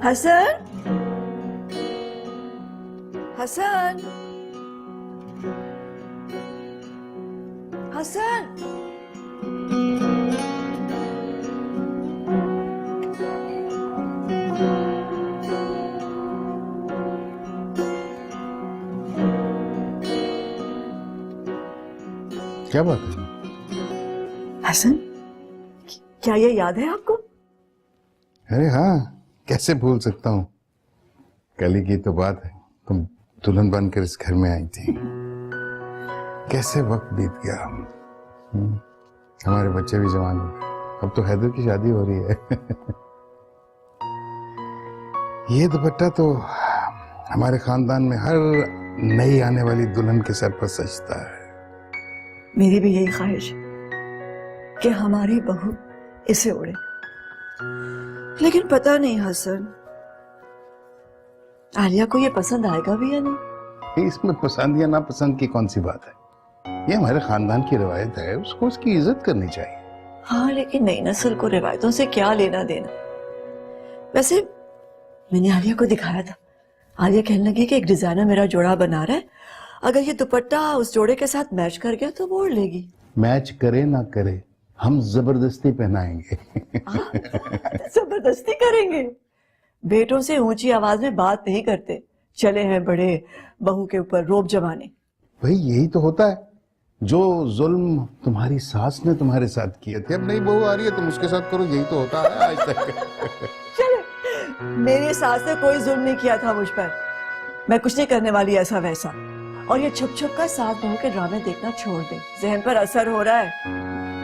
हसन, हसन, हसन। क्या बात है? हसन, क्या ये याद है आपको? अरे हाँ, कैसे भूल सकता हूँ। कल ही की तो बात है, तुम दुल्हन बनकर इस घर में आई थी। कैसे वक्त बीत गया। हमारे बच्चे भी जवान हो गए। अब तो हैदर की शादी हो रही है। ये दुपट्टा तो हमारे खानदान में हर नई आने वाली दुल्हन के सर पर सजता है। मेरी भी यही ख्वाहिश है कि हमारी बहू इसे उड़े, लेकिन पता नहीं हसन, आलिया को ये पसंद आएगा भी या नहीं। इसमें पसंद या नापसंद की कौन सी बात है? ये हमारे खानदान की रवायत है, उसको उसकी इज्जत करनी चाहिए। हाँ, लेकिन नई नस्ल को रिवायतों से क्या लेना देना। वैसे मैंने आलिया को दिखाया था। आलिया कहने लगी कि एक डिजाइनर मेरा जोड़ा बना रहा है, अगर ये दुपट्टा उस जोड़े के साथ मैच कर गया तो वो ओढ़ लेगी। मैच करे ना करे, हम जबरदस्ती पहनाएंगे। जबरदस्ती करेंगे? बेटों से ऊंची आवाज में बात नहीं करते, चले हैं बड़े बहू के ऊपर रोब जमाने। भाई यही तो होता है, जो जुल्म तुम्हारी सास ने तुम्हारे साथ किए थे, अब नई बहू आ रही है तुम उसके साथ करो, यही तो होता है आज तक। चले, मेरी सास ने कोई जुल्म नहीं किया था मुझ पर, मैं कुछ नहीं करने वाली ऐसा वैसा। और ये छुप छुप कर सास बहू के ड्रामे देखना छोड़ दे, जहन पर असर हो रहा है।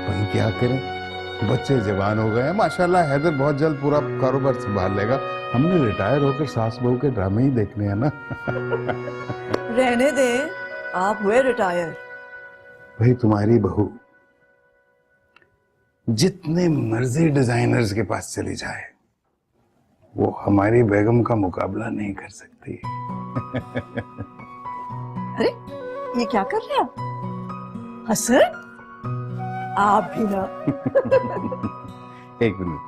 भाई क्या करें, बच्चे जवान हो गए हैं माशाल्लाह। हैदर बहुत जल्द पूरा कारोबार संभाल लेगा। हमने रिटायर होकर सास बहू के ड्रामे ही देखने हैं ना। रहने दे, आप हुए रिटायर। भाई तुम्हारी बहू जितने मर्जी डिजाइनर्स के पास चली जाए, वो हमारी बेगम का मुकाबला नहीं कर सकती। अरे ये क्या कर रहे आप हसन? आप भी ना। एक मिनट,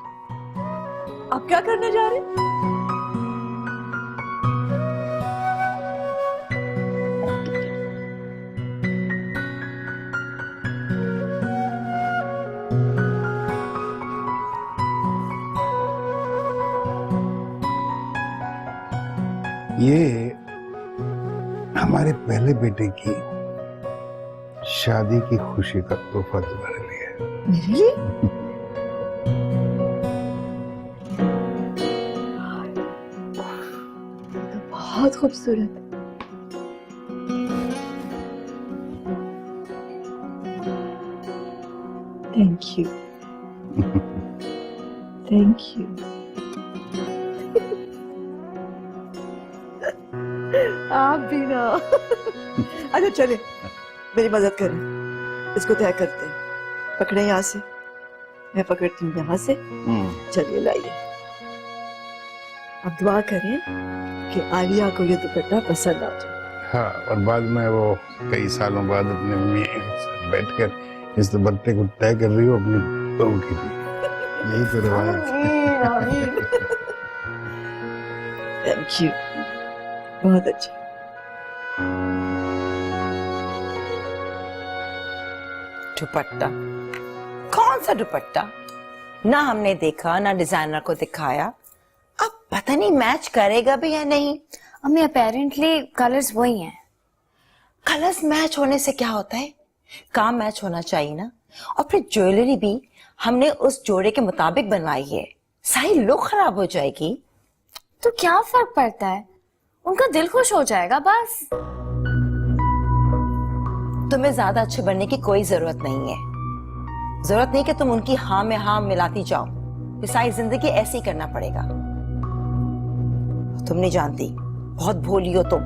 आप क्या करने जा रहे हैं? ये हमारे पहले बेटे की शादी की खुशी का तोहफा तुम्हारे लिए है। मेरे लिए? तो बहुत खूबसूरत। Thank you, thank you. आप भी ना। अच्छा चले, मेरी मदद करें, इसको तय करते हैं। पकड़े यहाँ से, मैं पकड़ती हूँ यहाँ से। चलिए लाइए। अब दुआ करें कि आलिया को ये दुपट्टा पसंद आ जाए। हाँ, और बाद में वो कई सालों बाद अपने मियां के साथ बैठकर इस दुपट्टे को तय कर रही हो अपनी बहू के लिए। यही तो रवायत है। थैंक यू, बहुत अच्छा। दुपट्टा? कौन सा दुपट्टा? ना हमने देखा, ना डिजाइनर को दिखाया। अब पता नहीं मैच करेगा भी या नहीं। अम्मी अपेरेंटली कलर्स वही हैं। कलर्स मैच होने से क्या होता है? काम मैच होना चाहिए ना। और फिर ज्वेलरी भी हमने उस जोड़े के मुताबिक बनवाई है, सारी लुक खराब हो जाएगी। तो क्या फर्क पड़ता है, उनका दिल खुश हो जाएगा बस। तुम्हें ज्यादा अच्छे बनने की कोई जरूरत नहीं है। जरूरत नहीं कि तुम उनकी हाँ में हाँ मिलाती जाओ, ये सारी जिंदगी ऐसे ही करना पड़ेगा। तुम नहीं जानती, बहुत भोली हो तुम।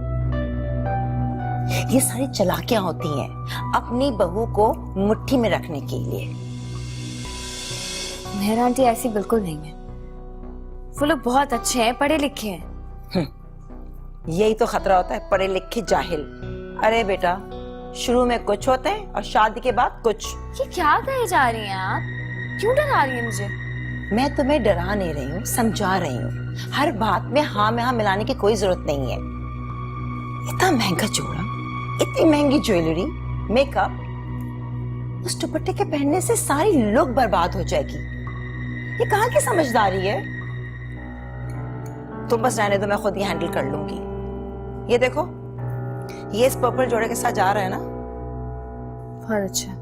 ये सारी चालाकियां होती हैं अपनी बहू को मुट्ठी में रखने के लिए। मेहर आंटी ऐसी बिल्कुल नहीं है, वो लोग बहुत अच्छे हैं, पढ़े लिखे हैं। यही तो खतरा होता है, पढ़े लिखे जाहिल। अरे बेटा, शुरू में कुछ होते हैं और शादी के बाद कुछ। ये क्या कहे जा रही हैं आप? क्यों डरा रही हैं मुझे? मैं तुम्हें डरा नहीं रही हूँ, समझा रही हूँ। हर बात में हाँ मिलाने की कोई जरूरत नहीं है। इतना महंगा जोड़ा, इतनी महंगी ज्वेलरी, मेकअप, उस दुपट्टे के पहनने से सारी लुक बर्बाद हो जाएगी। ये कहाँ की समझदारी है? तुम बस रहने दो, मैं खुद ही हैंडल कर लूंगी। ये देखो, ये इस पर्पल जोड़े के साथ जा रहा है ना? बहुत अच्छा।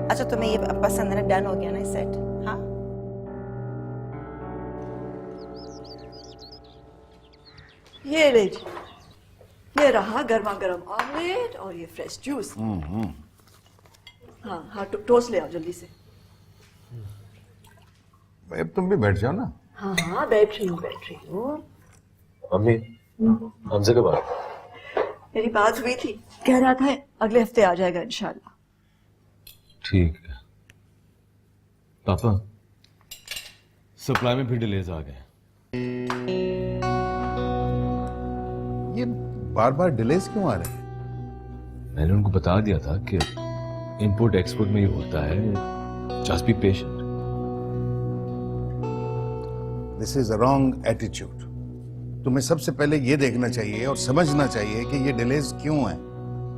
अच्छा, तुम्हें ये पसंद है ना? डन हो गया ना ये सेट? हाँ, ये ले जी, ये रहा गर्मा गर्म ऑमलेट और ये फ्रेश जूस। हाँ हाँ, टोस्ट ले आओ जल्दी से। अब तुम भी बैठ जाओ ना। हाँ हाँ, बैठ रही हूँ। मम्मी, हमसे कब आए? मेरी बात हुई थी, कह रहा था अगले हफ्ते आ जाएगा इंशाल्लाह। ठीक है। पापा, सप्लाई में फिर डिलेज आ गए। ये बार बार डिलेस क्यों आ रहे हैं? मैंने उनको बता दिया था कि इंपोर्ट एक्सपोर्ट में ये होता है। Just be patient. This is a wrong attitude. तुम्हें सबसे पहले ये देखना चाहिए और समझना चाहिए कि ये डिलेज क्यों है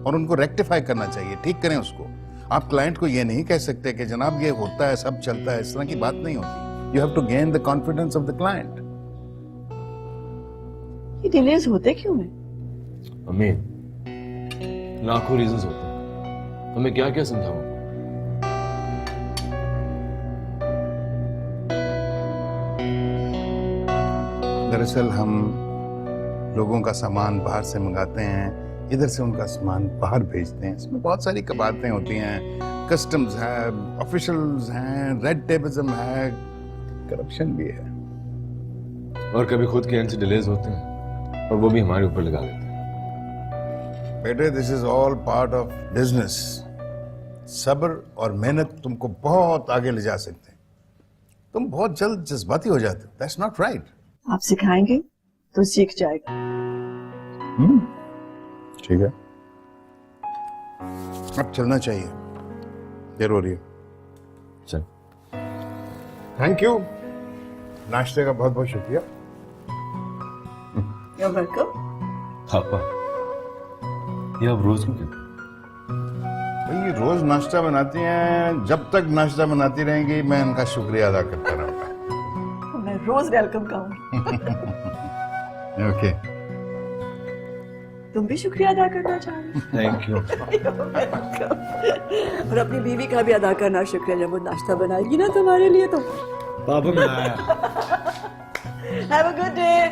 और उनको रेक्टिफाई करना चाहिए, ठीक करें उसको। आप क्लाइंट को ये नहीं कह सकते कि जनाब ये होता है, सब चलता है, इस तरह की बात नहीं होती। You have to gain the confidence of the client. ये डिलेज होते क्यों हैं? मम्मी, लाखों रीजंस होते हैं, हमें क्या क्या समझाऊं? दरअसल हम लोगों का सामान बाहर से मंगाते हैं, इधर से उनका सामान बाहर भेजते हैं। इसमें बहुत सारी कबातें होती हैं, कस्टम्स है, ऑफिशियल्स हैं, रेड टेपिज्म है, करप्शन भी है। और कभी खुद के एंड से डिलेज होते हैं और वो भी हमारे ऊपर लगा लेते हैं। बेटे, this is all part of business. सब्र और मेहनत तुमको बहुत आगे ले जा सकते हैं। तुम बहुत जल्द जज्बाती हो जाते हो। That's not right. आप सिखाएंगे तो सीख जाएगा। ठीक है, अब चलना चाहिए, देर हो रही है। चल। थैंक यू, नाश्ते का बहुत बहुत शुक्रिया। You're welcome। पापा, ये आप रोज क्यों कहते हैं? भाई, ये रोज नाश्ता बनाती हैं, जब तक नाश्ता बनाती रहेंगी मैं इनका शुक्रिया अदा करता रहूंगा। मैं रोज वेलकम कहूंगी। ओके। तुम भी शुक्रिया अदा करना चाहोगे? Thank you. और अपनी बीवी का भी अदा करना शुक्रिया, जब वो नाश्ता बनाएगी ना तुम्हारे लिए तो। पापा, मैं आया। Have a good day।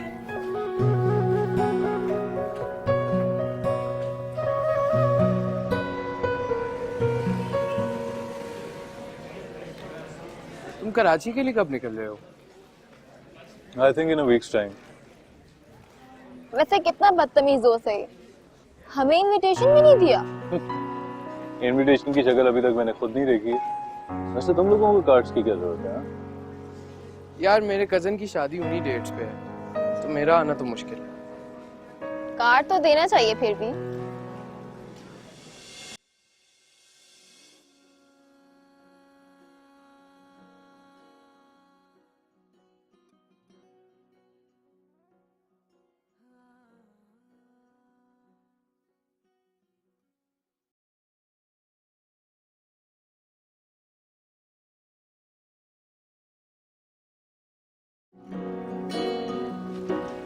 तुम कराची के लिए कब निकल रहे हो? I think in a week's time. वैसे कितना बदतमीज दोस्त है ये। हमें इनविटेशन भी नहीं दिया। इनविटेशन की शक्ल अभी तक मैंने खुद नहीं देखी। वैसे तुम लोगों को कार्ड्स की क्या जरूरत है? यार, मेरे कजन की शादी उन्हीं डेट्स पे है, तो मेरा आना तो मुश्किल है। कार्ड तो देना चाहिए फिर भी।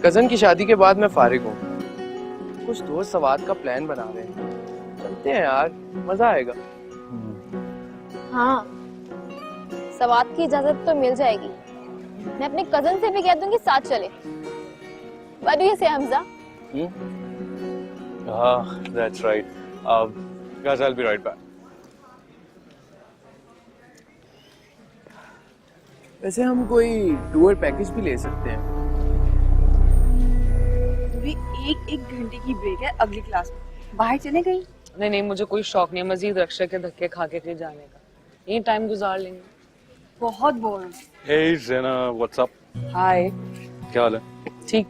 कजन की शादी के बाद मैं फारिग हूँ। कुछ दोस्त सवाद का प्लान बना रहे हैं, चलते हैं यार, मजा आएगा। हाँ, सवाद की इजाजत तो मिल जाएगी। मैं अपने कजन से भी कह दूंगी साथ चले। What do you say, Hamza? That's right. Guys, I'll be right back. वैसे हम कोई टूर पैकेज भी ले सकते हैं। अभी एक घंटे की ब्रेक है अगली क्लास में। बाहर चले गई? नहीं नहीं, मुझे कोई शौक नहीं है मजीद रक्षा के धक्के खा के कहीं जाने का। यही टाइम गुजार लेंगे। बहुत बोर हूँ। Hey Zena, what's up? हाय। क्या हाल है? ठीक।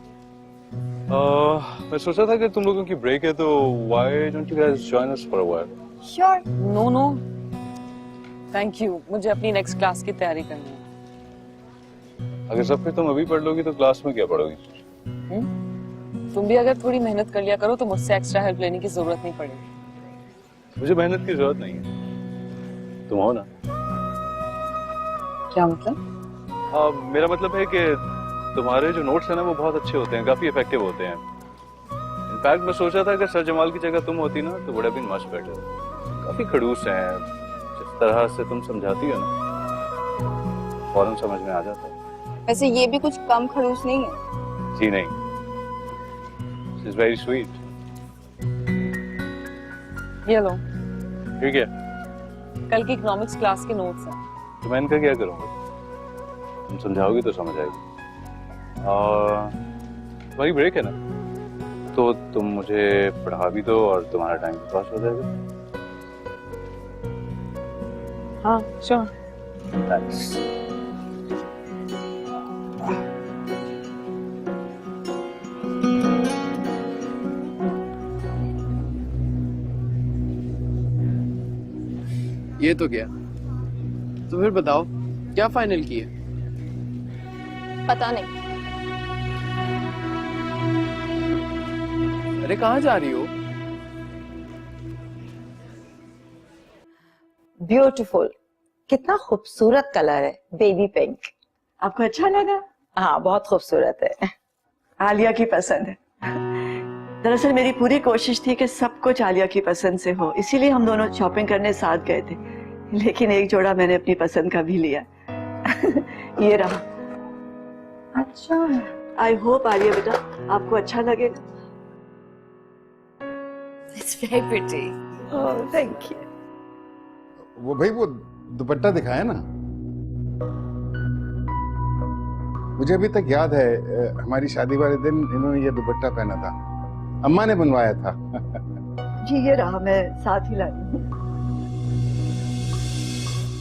मैं सोचा था कि तुम लोगों की ब्रेक है तो why don't you guys join us for a while? Sure। No no, thank you, मुझे अपनी नेक्स्ट क्लास की तैयारी करनी है। अगर सब फिर तुम अभी पढ़ लोगी तो क्लास में क्या पढ़ोगी? तुम भी अगर थोड़ी मेहनत कर लिया करो तो मुझसे एक्स्ट्रा हेल्प लेने की जरूरत नहीं पड़ेगी। मुझे मेहनत की जरूरत नहीं है, तुम हो ना। क्या मतलब? मेरा मतलब है कि तुम्हारे जो नोट्स है ना वो बहुत अच्छे होते हैं, काफी इफेक्टिव होते हैं। इनफैक्ट मैं सोचा था कि सर जमाल की जगह तुम होती ना तो would have been much better. काफी खड़ूस हैं, जिस तरह से तुम समझाती हो ना फौरन समझ में आ जाता है। वैसे ये भी कुछ कम खड़ूस नहीं है। जी नहीं, शी इज वेरी स्वीट। ये लो, ठीक है, कल की इकोनॉमिक्स क्लास के नोट्स हैं। तो मैं इनका क्या करूँगा? तुम समझाओगी तो समझ आएगी। और तुम्हारी ब्रेक है ना, तो तुम मुझे पढ़ा भी दो और तुम्हारा टाइम भी पास हो जाएगा। हाँ श्योर। थैंक्स। ये तो क्या, तो फिर बताओ क्या फाइनल किए? पता नहीं। अरे कहाँ जा रही हो? ब्यूटीफुल, कितना खूबसूरत कलर है, बेबी पिंक। आपको अच्छा लगा? हाँ बहुत खूबसूरत है। आलिया की पसंद है। दरअसल मेरी पूरी कोशिश थी कि सब कुछ आलिया की पसंद से हो, इसीलिए हम दोनों शॉपिंग करने साथ गए थे। लेकिन एक जोड़ा मैंने अपनी पसंद का भी लिया। ये रहा। अच्छा, आई होप आलिया बेटा आपको अच्छा लगेगा। It's very pretty. Oh thank you. वो भाई वो दुपट्टा दिखाया ना, मुझे अभी तक याद है हमारी शादी वाले दिन इन्होंने ये दुपट्टा पहना था, अम्मा ने बनवाया था। जी ये रहा, मैं साथ ही लाई हूँ।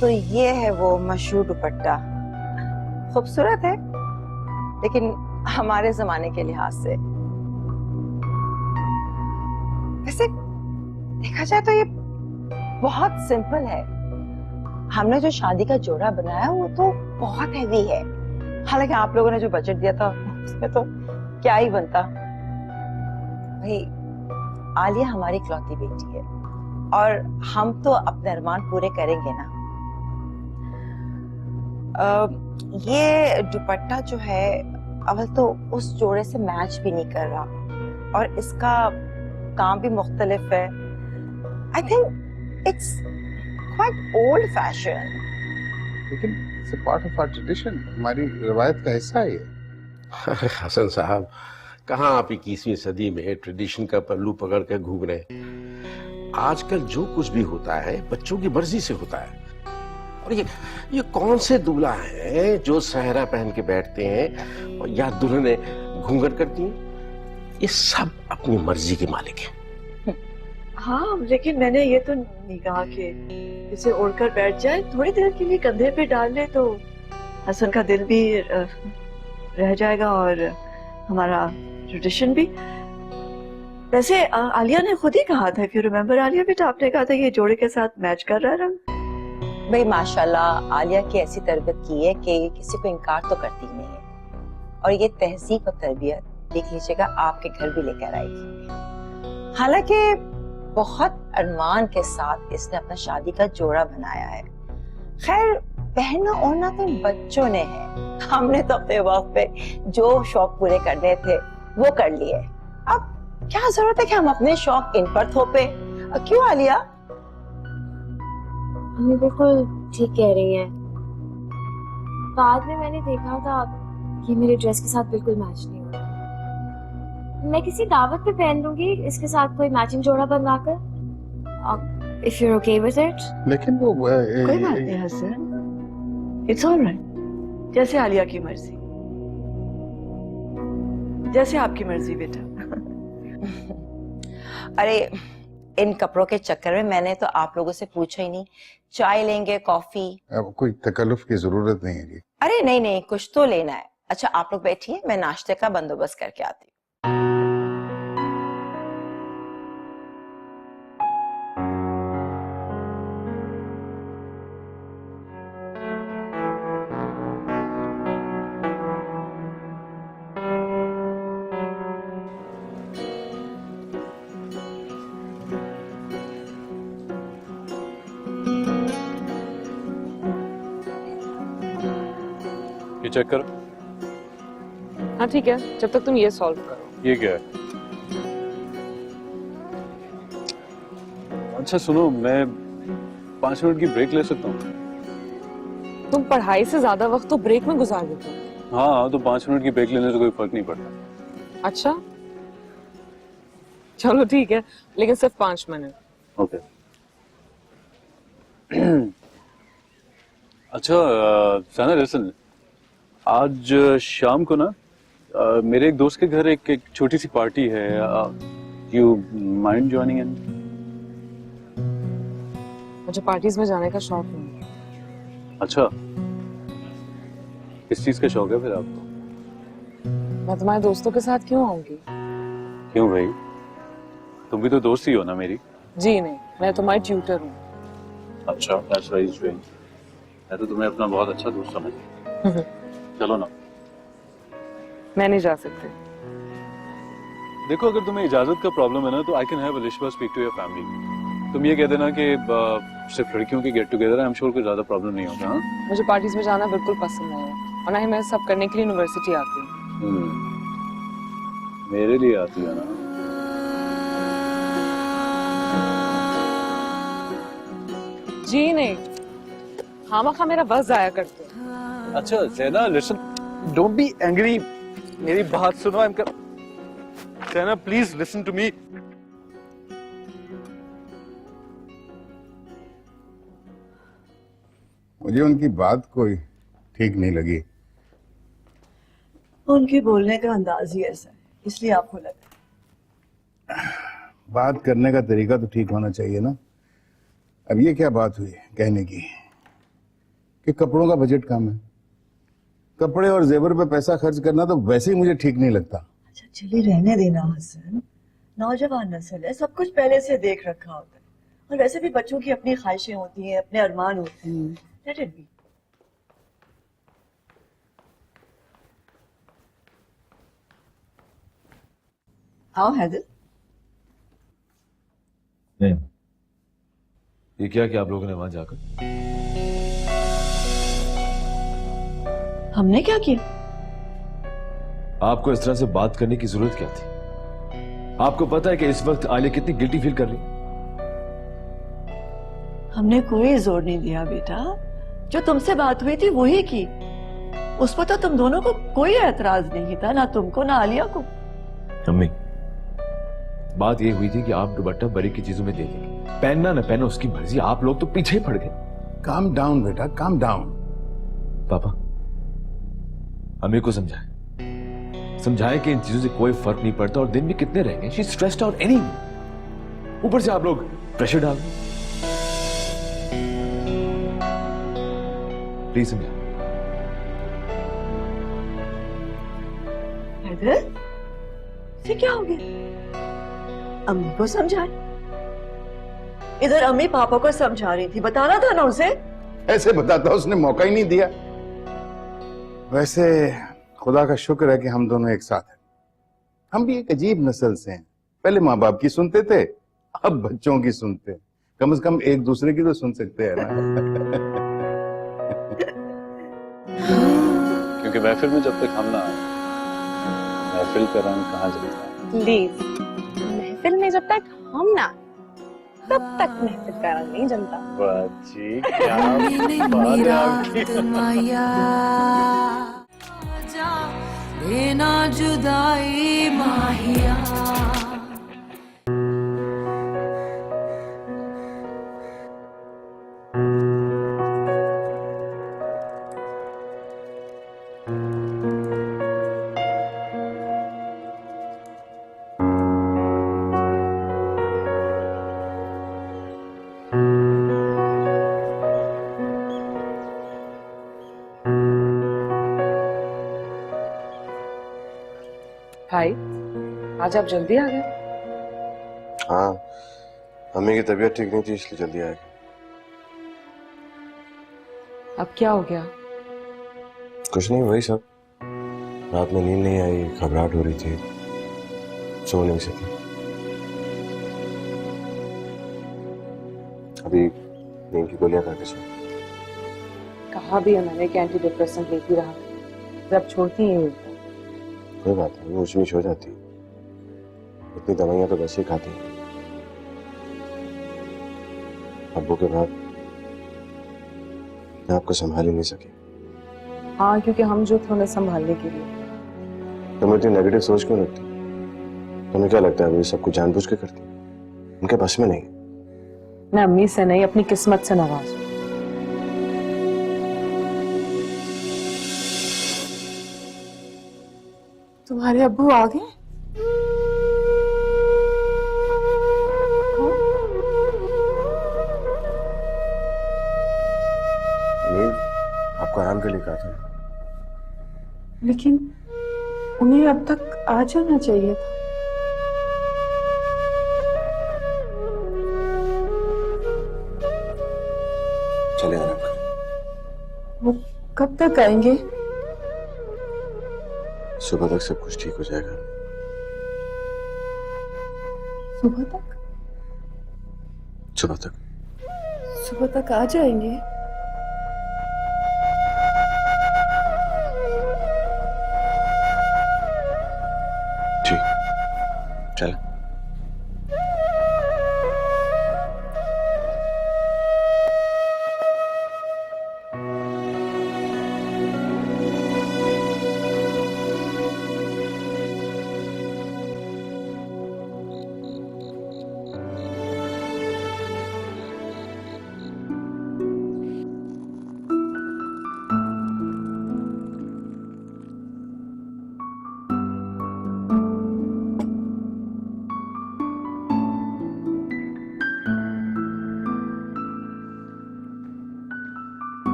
तो ये है वो मशहूर दुपट्टा। खूबसूरत है लेकिन हमारे जमाने के लिहाज से। वैसे देखा जाए तो ये बहुत सिंपल है। हमने जो शादी का जोड़ा बनाया वो तो बहुत हैवी है। हालांकि आप लोगों ने जो बजट दिया था उसमें तो क्या ही बनता। भाई आलिया हमारी इकलौती बेटी है और हम तो अपने अरमान पूरे करेंगे ना। ये दुपट्टा जो है अवल तो उस जोड़े से मैच भी नहीं कर रहा और इसका काम भी मुख्तलिफ है। I think it's quite old fashion. लेकिन it's a part of our tradition, हमारी रवायत का हिस्सा है ये। हसन साहब, कहाँ आप 21वीं सदी में ट्रेडिशन का पल्लू पकड़ कर घूम रहे हैं। आजकल जो कुछ भी होता है बच्चों की मर्जी से होता है। और ये कौन से दूल्हा हैं जो सहरा पहन के बैठते हैं और या दुल्हने घूंघट करती हैं? ये सब अपनी मर्जी के मालिक हैं। हाँ लेकिन मैंने ये तो नहीं कहा कि इसे ओढ़कर बैठ जाए, थोड़ी देर के लिए कंधे पे डाल ले तो हसन का दिल भी रह जाएगा और हमारा ट्रेडिशन भी। वैसे आलिया ने खुद ही कहा था, इफ यू रिमेम्बर आलिया बेटा, आपने कहा था ये जोड़े के साथ मैच कर रहा है रंग। भाई माशाल्लाह आलिया की ऐसी तरबियत की है कि किसी को इनकार तो करती नहीं है और ये तहजीब और तरबियत देख लीजिएगा आपके घर भी लेकर आएगी। हालांकि बहुत अरमान के साथ इसने अपना शादी का जोड़ा बनाया है। खैर पहनना ओढ़ना तो इन बच्चों ने है, हमने तो अपने वक्त पे जो शौक पूरे करने थे वो कर लिए। अब क्या जरूरत है कि हम अपने शौक इन पर थोपे? क्यों आलिया? मम्मी बिल्कुल ठीक कह रही है। बाद में मैंने देखा था कि मेरे ड्रेस के साथ बिल्कुल मैच नहीं हो रहा। मैं किसी दावत पे पहन लूंगी इसके साथ कोई मैचिंग जोड़ा बनवाकर, if you are okay with it. लेकिन वो कोई बात नहीं हसन, इट्स ऑलराइट, जैसे आलिया की मर्जी, जैसे आपकी मर्जी बेटा। अरे इन कपड़ों के चक्कर में मैंने तो आप लोगों से पूछा ही नहीं, चाय लेंगे कॉफी? अब कोई तकल्लुफ की जरूरत नहीं है जी। अरे नहीं नहीं कुछ तो लेना है। अच्छा आप लोग बैठिए, मैं नाश्ते का बंदोबस्त करके आती हूँ। चेक करो। हाँ ठीक है, जब तक तुम ये सॉल्व करो। ये क्या है? अच्छा सुनो, मैं 5 मिनट की ब्रेक ले सकता हूँ? तुम पढ़ाई से ज्यादा वक्त तो ब्रेक में गुजार देते हो। हाँ, तो 5 मिनट की ब्रेक लेने से कोई फर्क नहीं पड़ता। अच्छा चलो ठीक है, लेकिन सिर्फ 5 मिनट। ओके। अच्छा सना लिसन, आज शाम को ना मेरे एक दोस्त के घर एक छोटी सी पार्टी है। You mind joining in? मुझे पार्टीज में जाने का शौक नहीं है। अच्छा, किस चीज का शौक है फिर आपको? मैं तुम्हारे दोस्तों के साथ क्यों आऊंगी? क्यों भाई, तुम भी तो दोस्त ही हो ना मेरी। जी नहीं, मैं तुम्हारी ट्यूटर हूँ। अच्छा, दैट्स वेरी स्ट्रेंज। मैं तो तुम्हें अपना बहुत अच्छा दोस्त समझ। चलो ना। मैं नहीं जा सकती। देखो, अगर तुम्हें इजाजत का प्रॉब्लम है ना, तो I can have Alisha speak to your family. तुम ये कह देना कि सिर्फ लड़कियों के get together, I am sure कोई ज्यादा प्रॉब्लम नहीं होगा। हाँ, मुझे पार्टीज में जाना बिल्कुल पसंद नहीं है, और ना ही मैं सब करने के लिए यूनिवर्सिटी आती हूँ। मेरे लिए आती है ना। जी नहीं, खामखा मेरा वक्त जाया करते हो। अच्छा ज़ैना, लिसन, डोंट बी एंग्री, मेरी बात सुनो। ज़ैना प्लीज लिसन टू मी। मुझे उनकी बात कोई ठीक नहीं लगी। उनके बोलने का अंदाज ही ऐसा है, इसलिए आपको लगा। बात करने का तरीका तो ठीक होना चाहिए ना। अब ये क्या बात हुई कहने की कि कपड़ों का बजट कम है? कपड़े और जेवर पे पैसा खर्च करना तो वैसे ही मुझे ठीक नहीं लगता। अच्छा चलिए, रहने देना हसन, नौजवान नस्ल है, सब कुछ पहले से देख रखा होता है। और वैसे भी बच्चों की अपनी ख्वाहिशें होती हैं, अपने अरमान होते हैं। Let it be. आओ हैदर। नहीं, ये क्या कि आप लोगों ने वहां जाकर? हमने क्या किया? आपको इस तरह से बात करने की जरूरत क्या थी? आपको पता है कि इस वक्त आलिया कितनी गिल्टी फील कर रही है? हमने कोई जोर नहीं दिया बेटा, जो तुमसे बात हुई थी वही की। उस पर तो तुम दोनों को कोई एतराज नहीं था, ना तुमको ना आलिया को। अम्मी, बात ये हुई थी कि आप दुपट्टा बरी की चीजों में दे देंगे, पहनना न पहनना उसकी मर्जी, आप लोग तो पीछे पड़ गए। काम डाउन बेटा, काम डाउन। पापा, अम्मी को समझाएं कि इन चीजों से कोई फर्क नहीं पड़ता और दिन भी कितने रहेंगे। शी स्ट्रेस्ड आउट एनी, ऊपर से आप लोग प्रेशर डाल। प्लीज समझा। हैदर, से क्या हो गया? अम्मी को समझाए, इधर अम्मी पापा को समझा रही थी, बताना था ना उसे। ऐसे बताता, उसने मौका ही नहीं दिया। वैसे खुदा का शुक्र है कि हम दोनों एक साथ हैं। हम भी एक अजीब नस्ल से हैं, पहले माँ बाप की सुनते थे, अब बच्चों की सुनते हैं। कम से कम एक दूसरे की तो सुन सकते हैं ना। क्योंकि महफिल में जब तक हम ना आए, महफिल का रंग कहाँ जलता है? प्लीज, महफिल में जब तक हम ना तब तक महफिल का रंग नहीं जलता। बच्ची क्या बात है आपकी। देना जुदाई माहिया। भाई, आज आप जल्दी आ गए? हाँ, मम्मी की तबीयत ठीक नहीं थी इसलिए जल्दी आ गए। अब क्या हो गया? कुछ नहीं, वही सब। रात में नींद नहीं आई, घबराहट हो रही थी, सो नहीं सकी। अभी नींद की गोलियां खा के सो। कहा भी है मैंने कि एंटी डिप्रेसेंट लेती रहा, जब छोड़ती ही कोई बात नहीं, ऊंच नीच हो जाती है। इतनी दवाइयां तो वैसे ही खाती हैं। अब्बू के बाद मैं आपको संभाल ही नहीं सकी। हाँ, क्योंकि हम जो थे उन्हें संभालने के लिए। तुम्हें इतनी नेगेटिव सोच क्यों रखती? तुम्हें क्या लगता है वो ये सब कुछ जानबूझ के करती? उनके बस में नहीं। मैं अम्मी से नहीं, अपनी किस्मत से नाराज हूँ। तुम्हारे अब्बू आ गए? आपको आराम के लिए कहा था। लेकिन उन्हें अब तक आ जाना चाहिए था। चले आराम करें। वो कब तक आएंगे? सुबह तक सब कुछ ठीक हो जाएगा। सुबह तक? सुबह तक। सुबह तक आ जाएंगे? ठीक, चल।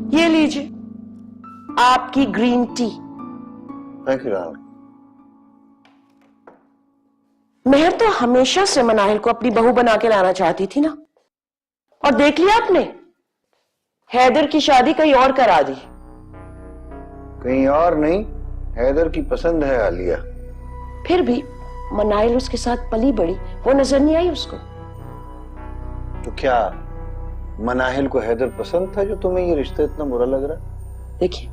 ये लीजिए आपकी green tea. Thank you Rahul. मैं तो हमेशा से मनाहिल को अपनी बहू बना के लाना चाहती थी ना, और देख लिया आपने, हैदर की शादी कहीं और करा दी। कहीं और नहीं, हैदर की पसंद है आलिया। फिर भी मनाहिल उसके साथ पली बड़ी, वो नजर नहीं आई उसको। तो क्या मनाहिल को हैदर पसंद था जो तुम्हें ये रिश्ता इतना बुरा लग रहा? देखिए,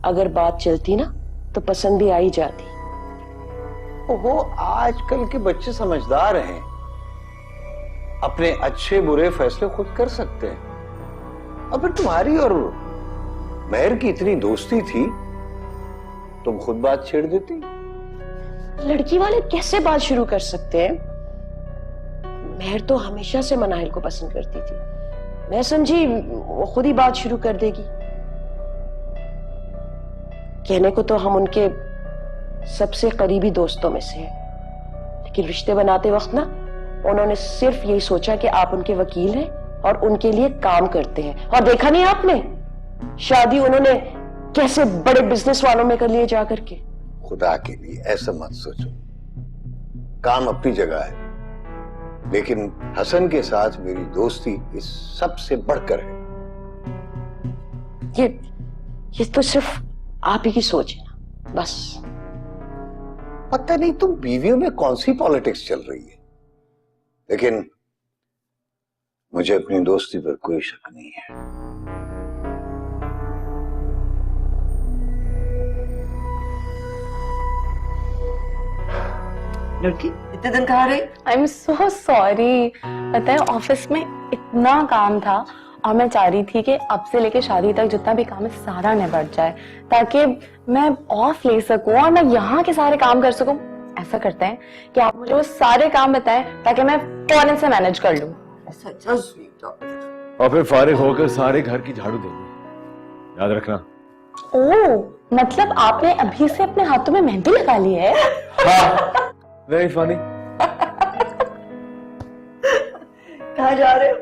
अगर बात चलती ना तो पसंद भी आ ही जाती। ओहो, आजकल के बच्चे समझदार हैं, अपने अच्छे बुरे फैसले खुद कर सकते हैं। अब फिर तुम्हारी और महर की इतनी दोस्ती थी, तुम खुद बात छेड़ देती। लड़की वाले कैसे बात शुरू कर सकते हैं? महर तो हमेशा से मनाहिल को पसंद करती थी, मैं समझी वो खुद ही बात शुरू कर देगी। कहने को तो हम उनके सबसे करीबी दोस्तों में से हैं, लेकिन रिश्ते बनाते वक्त ना उन्होंने सिर्फ यही सोचा कि आप उनके वकील हैं और उनके लिए काम करते हैं। और देखा नहीं आपने, शादी उन्होंने कैसे बड़े बिजनेस वालों में कर लिए जा करके। खुदा के लिए ऐसा मत सोचो, काम अपनी जगह है, लेकिन हसन के साथ मेरी दोस्ती इस सबसे बढ़कर है। ये तो सिर्फ आप ही की सोच है ना, बस। पता नहीं तुम बीवियों में कौन सी पॉलिटिक्स चल रही है, लेकिन मुझे अपनी दोस्ती पर कोई शक नहीं है। लड़की इतने दिन कहाँ रही? आई एम सो सॉरी, पता है ऑफिस में इतना काम था और मैं चाह रही थी कि अब से लेके शादी तक जितना भी काम है सारा निपट जाए, ताकि मैं ऑफ ले सकूं और मैं यहाँ के सारे काम कर सकूं। ऐसा करते हैं कि आप मुझे वो सारे काम बताएं ताकि मैं फौरन से मैनेज कर लूं। सच्चा स्वीट। और फिर फारिग होकर सारे घर की झाड़ू देंगे, याद रखना। ओह, मतलब आपने अभी से अपने हाथों में मेहंदी लगा ली है? Very funny. कहाँ जा रहे हो?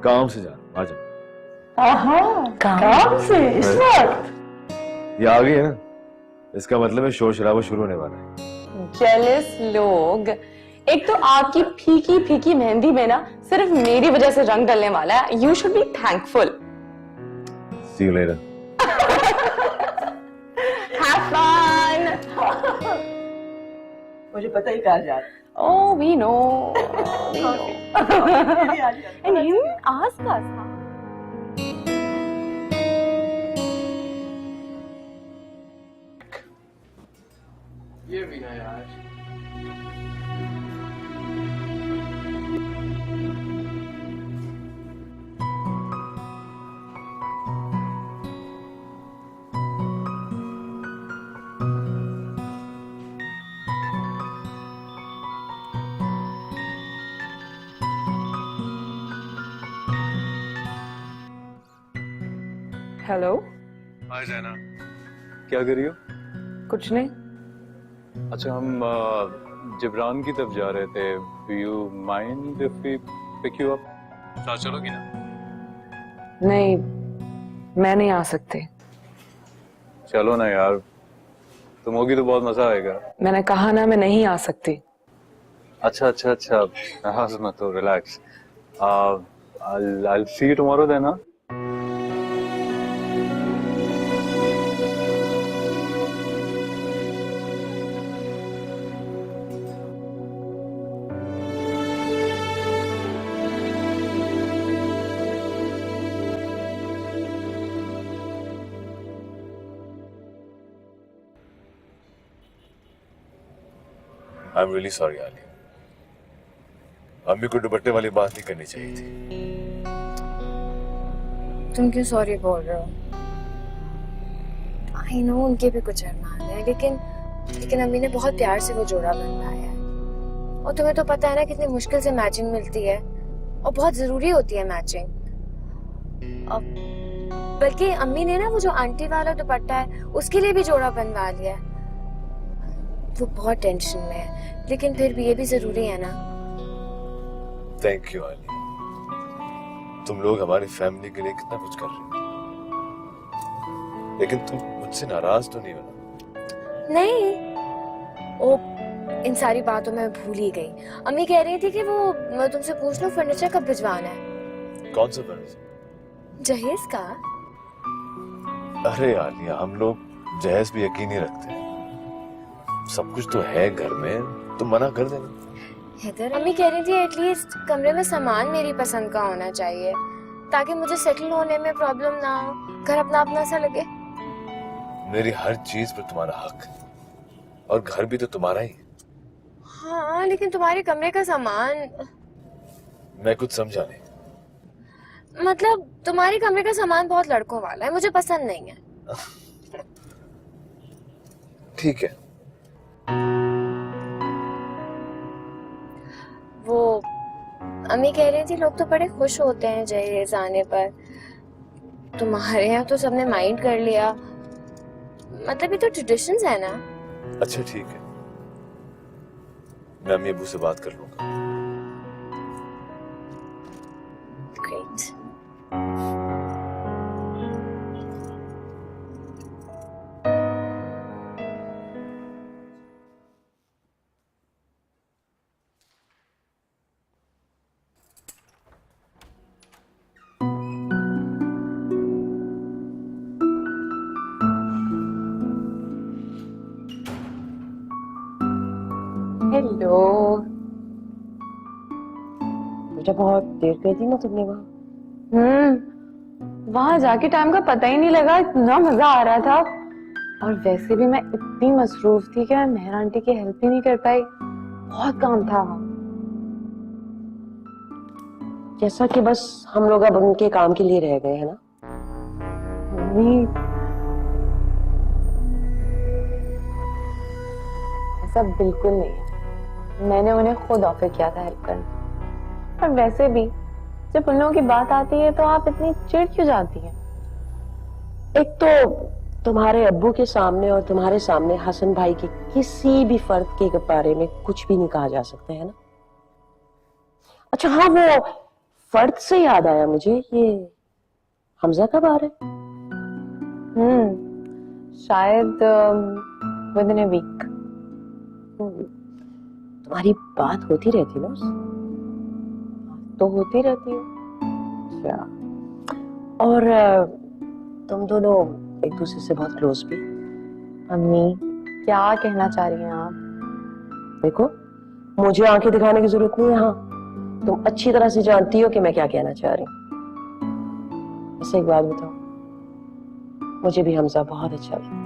काम से जा, आ जाओ। काम से इस वक्त? ये आ गई है ना, इसका मतलब है शोर शराबा शुरू होने वाला है। जेलस लोग। एक तो आपकी फीकी फीकी मेहंदी में ना सिर्फ मेरी वजह से रंग डलने वाला है। You should be thankful. See you later. Have fun. मुझे पता ही कहाँ जा रहे। Oh, we know. We know. And in आसपास था। ये भी ना यार। हेलो। हाय जैना, क्या कर रही हो? कुछ नहीं। अच्छा, हम जिब्रान की तरफ जा रहे थे। Do you mind if we pick you up? साथ चलोगी ना? नहीं, मैं नहीं आ सकती। चलो ना यार, तुम होगी तो बहुत मजा आएगा। मैंने कहा ना, मैं नहीं आ सकती। अच्छा अच्छा अच्छा, नाराज मत हो, relax. I'll see you tomorrow then, huh? I'm really sorry, Alia. अम्मी को दुपट्टे वाली बात नहीं करनी चाहिए थी। तुम क्यों सॉरी बोल रहे हो? आई नो उनके भी कुछ अरमान है, लेकिन अम्मी ने बहुत प्यार से वो जोड़ा बनवाया है। और तुम्हें तो पता है ना कितनी मुश्किल से मैचिंग मिलती है, और बहुत जरूरी होती है मैचिंग। बल्कि अम्मी ने ना वो जो आंटी वाला दुपट्टा है उसके लिए भी जोड़ा बनवा लिया है। वो बहुत टेंशन में है, लेकिन फिर भी ये भी जरूरी है ना। थैंक यू आलिया, तुम लोग हमारी फैमिली के लिए कितना कुछ कर रहे हो, लेकिन तुम मुझसे नाराज तो नहीं हो ना? नहीं, ओ इन सारी बातों में भूल ही गई। अम्मी कह रही थी कि वो मैं तुमसे पूछ लो फर्नीचर कब भिजवाना है। कौन सा फर्नीचर? जहेज का। अरे आलिया, हम लोग जहेज भी यकीन नहीं रखते। सब कुछ तो है घर में, तुम मना कर देना। हैदर, अम्मी कह रही थी एटलीस्ट कमरे में सामान मेरी पसंद का होना चाहिए, ताकि मुझे सेटल होने में प्रॉब्लम ना हो, घर अपना अपना सा लगे। मेरी हर चीज पर तुम्हारा हक है, और घर भी तो तुम्हारा ही है। हाँ, लेकिन तुम्हारे कमरे का सामान। मैं कुछ समझा नहीं। मतलब तुम्हारे कमरे का सामान बहुत लड़कों वाला है, मुझे पसंद नहीं है। ठीक है। वो अम्मी कह रही थी लोग तो बड़े खुश होते हैं जहेज आने पर, तुम्हारे यहाँ तो सबने माइंड कर लिया। मतलब ये तो ट्रेडिशंस है ना। अच्छा ठीक है, मैं अम्मी अब्बू से बात कर लूंगा। ग्रेट। हेलो बेटा, बहुत देर कर दी ना तुमने वहाँ। वहां जाके टाइम का पता ही नहीं लगा, इतना मजा आ रहा था। और वैसे भी मैं इतनी मसरूफ थी कि मैं मेहर आंटी की हेल्प ही नहीं कर पाई, बहुत काम था। जैसा कि बस हम लोग अब उनके काम के लिए रह गए हैं ना। मम्मी, ऐसा बिल्कुल नहीं है। मैंने उन्हें खुद ऑफर किया था हेल्प करना। और वैसे भी जब उन लोगों की बात आती है तो आप इतनी चिढ़ क्यों जाती हैं? एक तो तुम्हारे अब्बू के सामने और तुम्हारे सामने हसन भाई के किसी भी फर्द के बारे में कुछ भी नहीं कहा जा सकता है ना। अच्छा हाँ, वो फर्द से याद आया मुझे, ये हमजा कब आ रहा है? शायद विद इन अ वीक। तुम्हारी बात होती रहती ना उससे? तो होती रहती है। अच्छा, और तुम दोनों एक दूसरे से बहुत क्लोज भी? अम्मी, क्या कहना चाह रही हैं आप? देखो, मुझे आंखें दिखाने की जरूरत नहीं है। हाँ, तुम अच्छी तरह से जानती हो कि मैं क्या कहना चाह रही हूँ। ऐसे एक बात बताओ, मुझे भी हमजा बहुत अच्छा लगता है,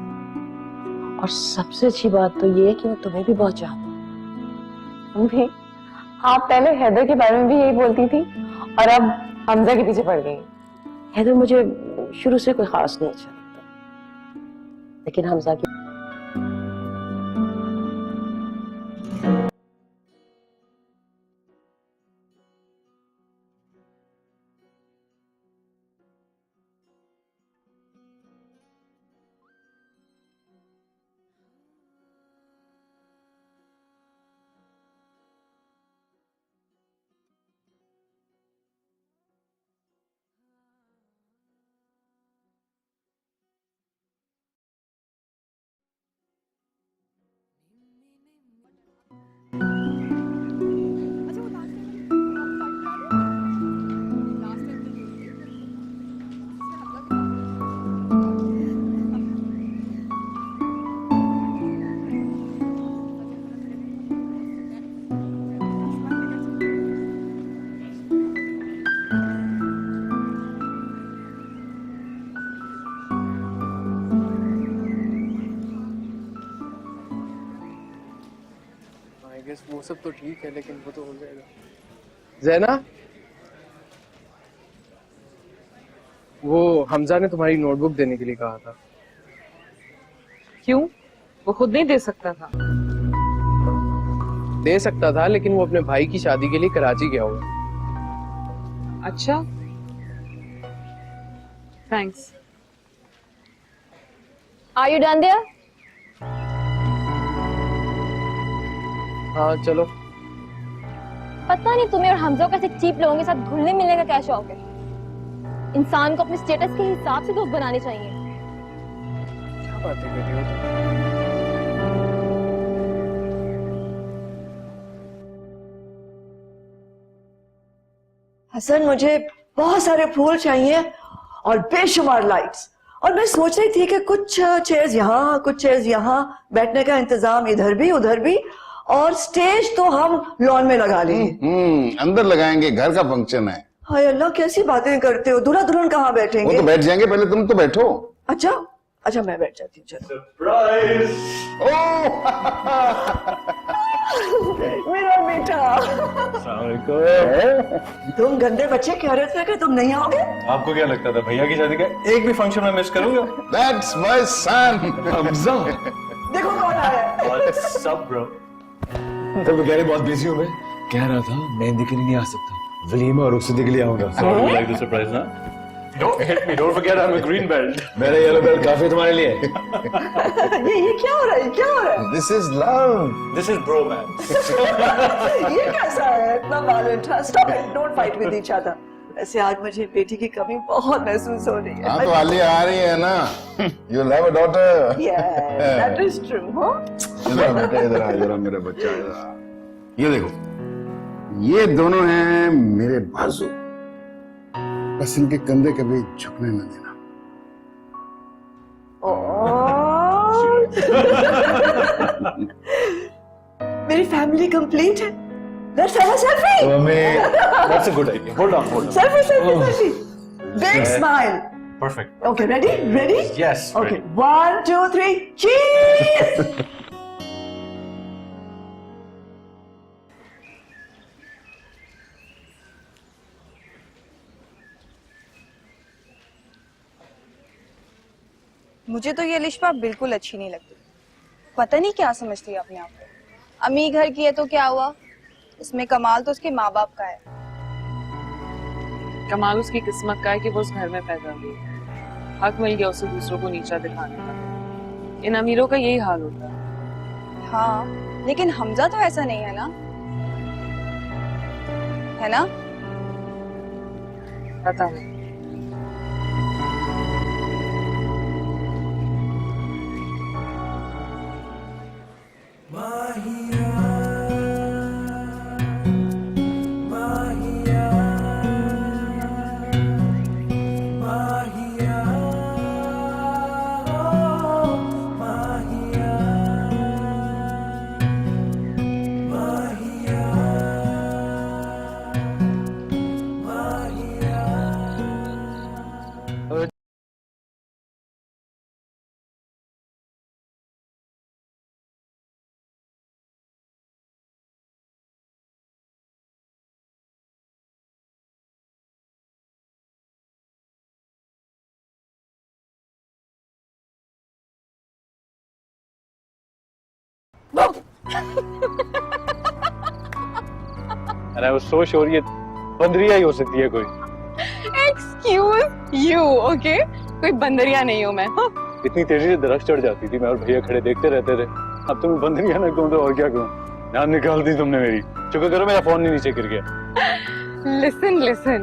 और सबसे अच्छी बात तो ये है कि वो तुम्हें भी बहुत चाहता है। तुम भी, आप पहले हैदर के बारे में भी यही बोलती थी और अब हमजा के पीछे पड़ गई। हैदर मुझे शुरू से कोई खास नहीं अच्छा लगता, लेकिन हमजा की वो सब तो ठीक है, लेकिन वो तो हो जाएगा। ज़ैना, वो हमजा ने तुम्हारी नोटबुक देने के लिए कहा था। क्यों? वो खुद नहीं दे सकता था? दे सकता था, लेकिन वो अपने भाई की शादी के लिए कराची गया हुआ। अच्छा, thanks. Are you done there? हाँ चलो। पता नहीं तुम्हें और हमजा को ऐसे चीप लोगों के साथ घुलने मिलने का क्या शौक है। इंसान को अपने स्टेटस के हिसाब से दोस्त बनाने चाहिए। क्या बातें कर रही हो? हसन, मुझे बहुत सारे फूल चाहिए और बेशुमार लाइट्स, और मैं सोच रही थी कि कुछ चेयर्स यहाँ, कुछ चेयर्स यहाँ, बैठने का इंतजाम इधर भी उधर भी, और स्टेज तो हम लॉन में लगा लेंगे। अंदर लगाएंगे, घर का फंक्शन है। हाय अल्लाह, कैसी बातें करते हो। दूल्हा दुल्हन कहाँ बैठेंगे? वो तो बैठ जाएंगे, पहले तुम तो बैठो। अच्छा अच्छा, मैं बैठ जाती हूँ। चलो। मेरा बेटा। तुम गंदे बच्चे कह रहे थे कि तुम नहीं आओगे। आपको क्या लगता था भैया की शादी का एक भी फंक्शन में मिस करूंगा? That's my son. हमजा। देखो कौन आया। What's up, bro? तब तो कह रहे बहुत बिजी हूँ मैं। कह रहा था मेहंदी के लिए नहीं आ सकता, वलीमा और रुखसती के लिए आऊंगा। So you like the surprise ना? Don't hit me. Don't forget I'm a green belt. मेरा येलो बेल्ट काफी तुम्हारे लिए। ये क्या हो रहा है? क्या हो रहा है? This is love. This is bro man. ये कैसा है? इतना वायलेंट है। Stop it. Don't fight with each other. ऐसे आज मुझे बेटी की कमी बहुत महसूस हो रही है। हाँ तो आलिया आ रही है ना। You'll have a daughter. Yeah, that is true, huh? इधर बेटा, इधर आ जरा मेरा बच्चा, इधर आ। ये देखो, ये दोनों हैं मेरे बाजू, बस इनके कंधे कभी झुकने न देना। मेरी फैमिली कंप्लीट है। Let's have a selfie. तो हमें that's a good idea. Hold on. Selfie, selfie, selfie. Big smile. Perfect. Okay, ready? Ready? Yes. Okay, 1, 2, 3, cheese. मुझे तो ये लिशा बिल्कुल अच्छी नहीं लगती। पता नहीं क्या समझती है अपने आप को। अम्मी घर की है तो क्या हुआ, इसमें कमाल तो उसके माँ बाप का है। कमाल उसकी किस्मत का है कि वो उस घर में पैदा हुई है। हक मिल गया उसे दूसरों को नीचा दिखाने का। इन अमीरों का यही हाल होता है। हाँ, लेकिन हमजा तो ऐसा नहीं है ना, है ना? पता नहीं। And I was so sure ये बंदरिया ही हो सकती है कोई। Excuse you, okay? कोई बंदरिया नहीं हूँ मैं। इतनी तेजी से दरख्त चढ़ जाती थी, मैं और भैया खड़े देखते रहते थे। अब तुम बंदरिया ना कहूँ तो और क्या कहूँ? जान निकाल दी तुमने मेरी। शुक्र करो मेरा फोन नहीं नीचे गिर गया। Listen.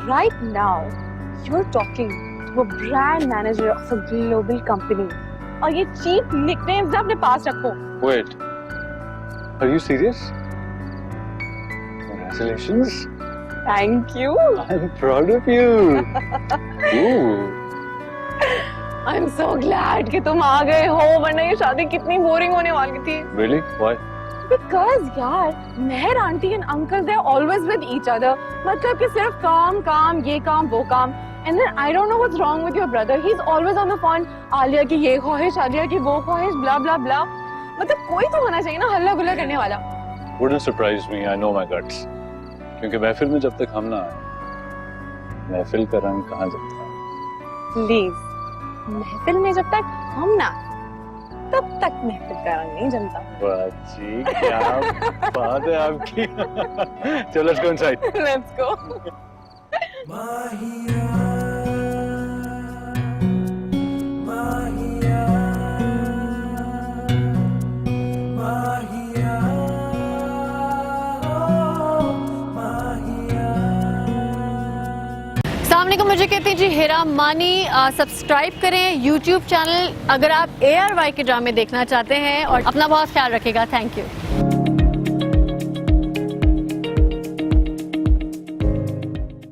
Right now, you're talking to a brand manager of a global company. और ये cheap nicknames अपने पास रखो। Wait, are you serious? Congratulations. Thank you. I'm proud of you. Ooh. I'm so glad कि तुम आ गए हो, वरना ये शादी कितनी बोरिंग होने वाली थी। Really? Why? Because यार, मेहर aunty and uncle they're always with each other. मतलब कि सिर्फ काम, ये काम, वो काम. And then I don't know what's wrong with your brother. He's always on the phone. Alia की ये ख्वाहिश, आलिया की वो ख्वाहिश, blah blah blah. मतलब कोई तो होना चाहिए ना हल्ला गुल्ला करने वाला। Wouldn't surprise me. I know my guts. क्योंकि महफिल में जब तक हम ना आए, महफिल का रंग कहाँ जमता है? Please, महफिल में जब तक हम ना, तब तक महफिल का रंग नहीं जमता। बाजी, क्या बात है आपकी। चलो let's go inside. Let's go. सामने को मुझे कहते हैं जी हेरा मानी। सब्सक्राइब करें YouTube चैनल अगर आप ARY के ड्रामे देखना चाहते हैं और अपना बहुत ख्याल रखिएगा। Thank you.